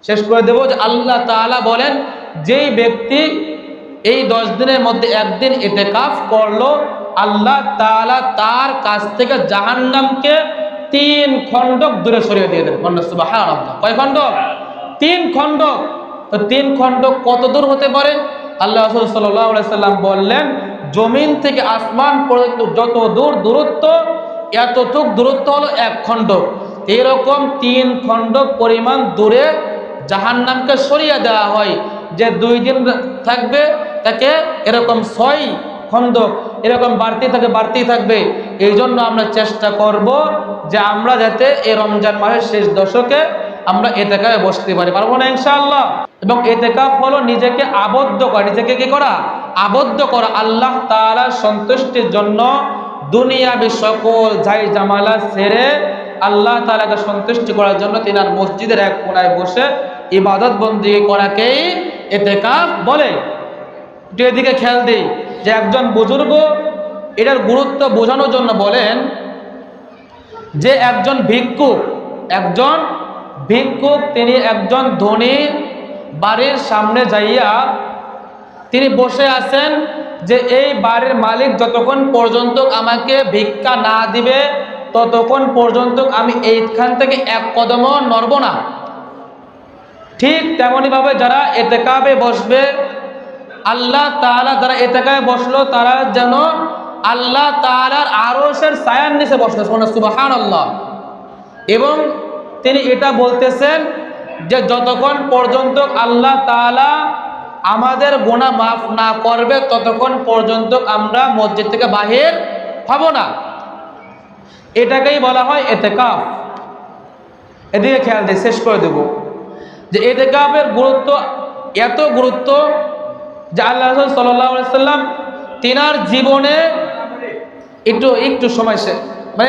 শেষ করে দেব যে আল্লাহ তাআলা বলেন, যেই ব্যক্তি এই 10 দিনের মধ্যে একদিন ইতিকাফ করলো, আল্লাহ তাআলা তার কাছ থেকে জাহান্নামকে 3 খণ্ডক দূরে সরিয়ে দিয়ে দেন। সুবহানাল্লাহ। কয় খণ্ডক? 3 খণ্ডক। তো 3 খণ্ডক কত দূর হতে পারে? আল্লাহ রাসূল সাল্লাল্লাহু আলাইহি সাল্লাম বললেন, জমিন থেকে আসমান পর্যন্ত যত দূর দূরত্ব, এতটুক দূরত্ব হলো 1 খণ্ডক। এরকম 3 খণ্ডক পরিমাণ দূরে জাহান্নামকে সরিয়ে দেওয়া হয়। যে 2 দিন থাকবে তাকে এরকম 6 খণ্ডক এরকম বাড়তেই থাকবে। এই জন্য আমরা চেষ্টা করব যে আমরা যাতে এই রমজান মাসের শেষ দশকে আমরা ইতিকাফে বসতে পারি। পারবো না ইনশাআল্লাহ? এবং ইতিকাফ হলো নিজেকে আবদ্ধ করা। নিজেকে কি করা? আবদ্ধ করা আল্লাহ তাআলার সন্তুষ্টির জন্য। দুনিয়াবি সকল জাই জামালা ছেড়ে আল্লাহ তাআলাকে সন্তুষ্টি করার জন্য তিনার মসজিদের এক কোণায় বসে ইবাদত বন্দেগী করাকেই ইতিকাফ বলে। একটু এদিকে খেয়াল দিই যে একজন বুজুর্গ এটার গুরুত্ব বোঝানোর জন্য বলেন যে একজন ভিক্ষুক তিনি একজন ধনী বাড়ির সামনে যাইয়া তিনি বসে আছেন যে এই বাড়ির মালিক যতক্ষণ পর্যন্ত আমাকে ভিক্ষা না দিবে ততক্ষণ পর্যন্ত আমি এইখান থেকে 1 কদমও নড়ব না। ঠিক তেমনি ভাবে যারা ইতিকাফে বসবে, আল্লাহ তাআলা যারা ইতিকাফে বসলো তারা যেন আল্লাহ তাআলার আরশের ছায়ার নিচে বসলো। সুবহানাল্লাহ। এবং তিনি এটা বলতেছেন যে যতক্ষণ পর্যন্ত আল্লাহ তাআলা আমাদের গুনাহ মাফ না করবে ততক্ষণ পর্যন্ত আমরা মসজিদ থেকে বাহির হব না। এটাকেই বলা হয় ইতিকাফ। এদিকে খেয়াল দিয়ে শেষ করে দেব যে ইতিকাফের গুরুত্ব এত গুরুত্ব যে আল্লাহ রাসূল সাল্লাল্লাহু আলাইহি সাল্লাম তিনার জীবনে একটু সময় মানে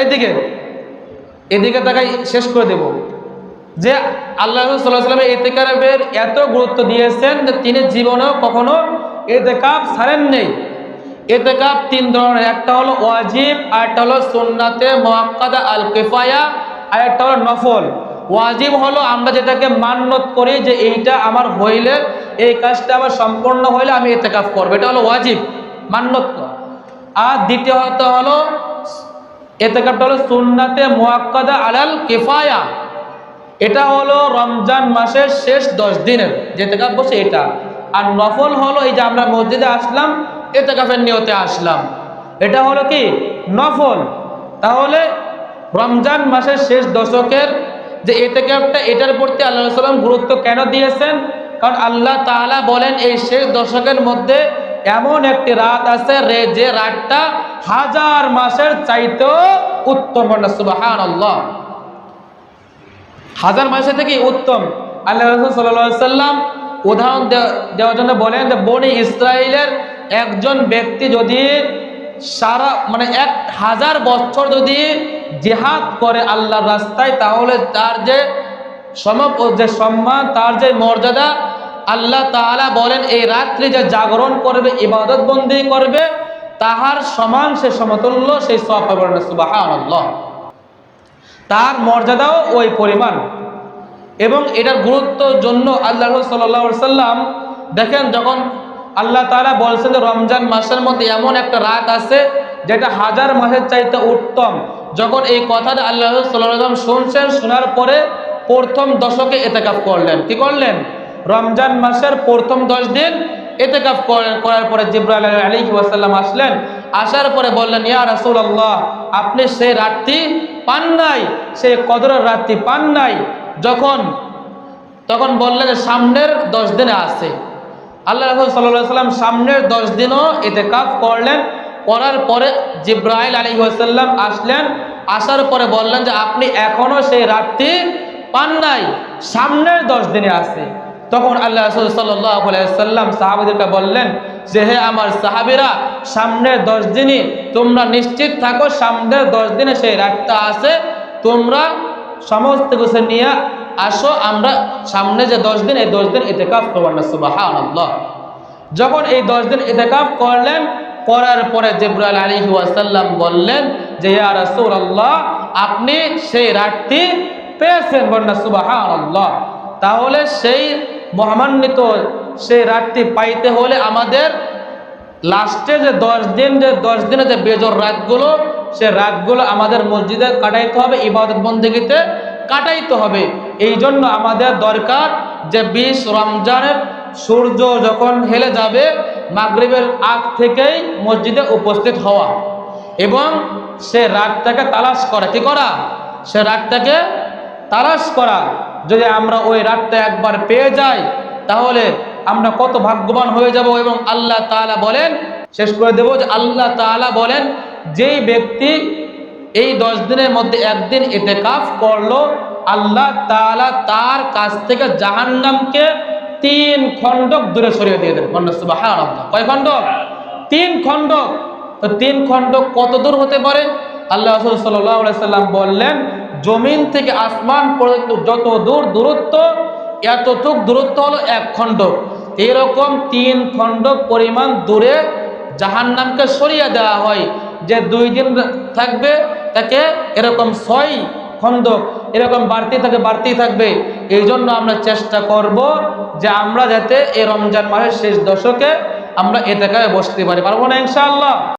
এদিকে তাকাই শেষ করে দেব যে আল্লাহ রাসূল সাল্লাল্লাহু আলাইহি সাল্লাম ইতিকাফের এত গুরুত্ব দিয়েছেন যে তিনি জীবনেও কখনো ইতিকাফ ছাড়েন নেই। ইতিকাফ 3 ধরনের, একটা হলো ওয়াজিব, আরেকটা হলো সুন্নাতে মুআক্কাদা আল কিফায়া, আর একটা হলো নফল। ওয়াজিব হলো আমরা যেটাকে মান্যত করি যে এইটা আমার হইলে, এই কাজটা আমার সম্পূর্ণ হইলে আমি ইতিকাফ করব, এটা হলো ওয়াজিব, মান্যত করা। আর দ্বিতীয়ত হলো ইতিকাফটা হলো সুন্নাতে মুআক্কাদা আলাল কিফায়া, এটা হলো রমজান মাসের শেষ 10 দিনের যে ইতিকাফ বসে এটা। আর নফল হলো এই যে আমরা মসজিদে আসলাম ইতিকাফের নিয়তে আসলাম, এটা হলো কি নফল। তাহলে রমজান মাসের শেষ দশকের যে ইতিকাফটা, এটার প্রতি আল্লাহ রাসূল সাল্লাল্লাহু আলাইহি ওয়াসাল্লাম গুরুত্ব কেন দিয়েছেন? কারণ আল্লাহ তাআলা বলেন এই শেষ দশকের মধ্যে এমন একটি রাত আছে যে রাতটা 1000 মাসের চাইতেও উত্তম। সুবহানাল্লাহ। 1000 মাসের থেকে উত্তম। আল্লাহ রাসূল সাল্লাল্লাহু আলাইহি ওয়াসাল্লাম উদাহরণ দেওয়ার জন্য বলেন যে বনি ইসরাইলের একজন ব্যক্তি যদি 1000 বছর যদি জিহাদ করে আল্লাহর রাস্তায়, তাহলে তার যে সম্মান, তার যে মর্যাদা, আল্লাহ তাআলা বলেন এই রাত্রি যে জাগরণ করবে, ইবাদত বন্দেগী করবে, তাহার সমান সে সমতুল্য সেই সওয়াব পাবে। সুবহানাল্লাহ। তার মর্যাদাও ওই পরিমাণ। এবং এটার গুরুত্বের জন্য আল্লাহ রাসূল সাল্লাল্লাহু আলাইহি ওয়াসাল্লাম দেখেন, যখন আল্লাহ তাআলা বলছেন যে রমজান মাসের মধ্যে এমন একটা রাত আছে যেটা 1000 মাসের চাইতে উত্তম, যখন এই কথাটা আল্লাহ রাসূল সাল্লাল্লাহু আলাইহি ওয়াসাল্লাম শুনছেন, শোনার পরে প্রথম দশকে ইতিকাফ করলেন। কি করলেন? রমজান মাসের প্রথম 10 দিন ইতিকাফ করার পরে জিবরাইল আলাইহিস সালাম আসলেন। আসার পরে বললেন, ইয়া রাসূলুল্লাহ, আপনি সেই রাতটি পান নাই, সেই কদরের রাতটি পান নাই। তখন বললেন সামনের 10 দিনে আছে। আল্লাহ রাসূল সাল্লাল্লাহু আলাইহি ওয়াসাল্লাম সামনের 10 দিনও ইতিকাফ করলেন। করার পরে জিবরাইল আলাইহিস সালাম আসলেন। আসার পরে বললেন যে আপনি এখনো সেই রাতটি পান নাই, সামনের 10 দিনে আছে। তখন আল্লাহ রাসূল সাল্লাল্লাহু আলাইহি ওয়াসাল্লাম সাহাবীদেরকে বললেন যে হে আমার সাহাবীরা, সামনের 10 দিনই তোমরা নিশ্চিত থাকো, সামনের 10 দিনে সেই রাতটা আছে, তোমরা সমস্ত কিছু নিয়ে আসো, আমরা সামনে যে 10 দিন, এই 10 দিন ইতিকাফ করব। সুবহানাল্লাহ। যখন এই 10 দিন ইতিকাফ করলেন, করার পরে জিবরাইল আলাইহিস সালাম বললেন যে ইয়া রাসূলুল্লাহ, আপনি সেই রাতটি পেয়েছেন। সুবহানাল্লাহ। তাহলে সেই মহামান্বিত সেই রাতটি পাইতে হলে আমাদের লাস্টে যে 10 দিনের যে বেজর রাতগুলো, সে রাতগুলো আমাদের মসজিদে কাটাইতে হবে, ইবাদত বন্দেগীতে কাটাইতে হবে। এই জন্য আমাদের দরকার যে 20 রমজানের সূর্য যখন হেলে যাবে মাগরিবের আগ থেকেই মসজিদে উপস্থিত হওয়া এবং সে রাতটাকে তালাশ করা। কি করা? সে রাতটাকে তালাশ করা। যদি আমরা ওই রাতটা একবার পেয়ে যাই তাহলে আমরা কত ভাগ্যবান হয়ে যাব। এবং আল্লাহ তাআলা বলেন, শেষ করে দেব, যে আল্লাহ তাআলা বলেন, যেই ব্যক্তি এই 10 দিনের মধ্যে একদিন ইতিকাফ করলো, আল্লাহ তাআলা তার কাছ থেকে জাহান্নামকে 3 খণ্ডক দূরে সরিয়ে দিয়ে দেন। সুবহানাল্লাহ। কয় খণ্ডক? 3 খণ্ডক। তো 3 খণ্ডক কত দূর হতে পারে? আল্লাহ রাসূল সাল্লাল্লাহু আলাইহি সাল্লাম বললেন, জমিন থেকে আসমান পর্যন্ত যত দূর দূরত্ব, এতটুক দূরত্ব হলো 1 খণ্ডক। এরকম 3 খণ্ডক পরিমাণ দূরে জাহান্নামকে সরিয়ে দেওয়া হয়। যে 2 দিন থাকবে তাকে এরকম 6 খণ্ডক এরকম বাড়তেই থাকবে। এই জন্য আমরা চেষ্টা করব যে আমরা যাতে এই রমজান মাসের শেষ দশকে আমরা ইতিকাফে বসতে পারি। পারবো না ইনশাআল্লাহ?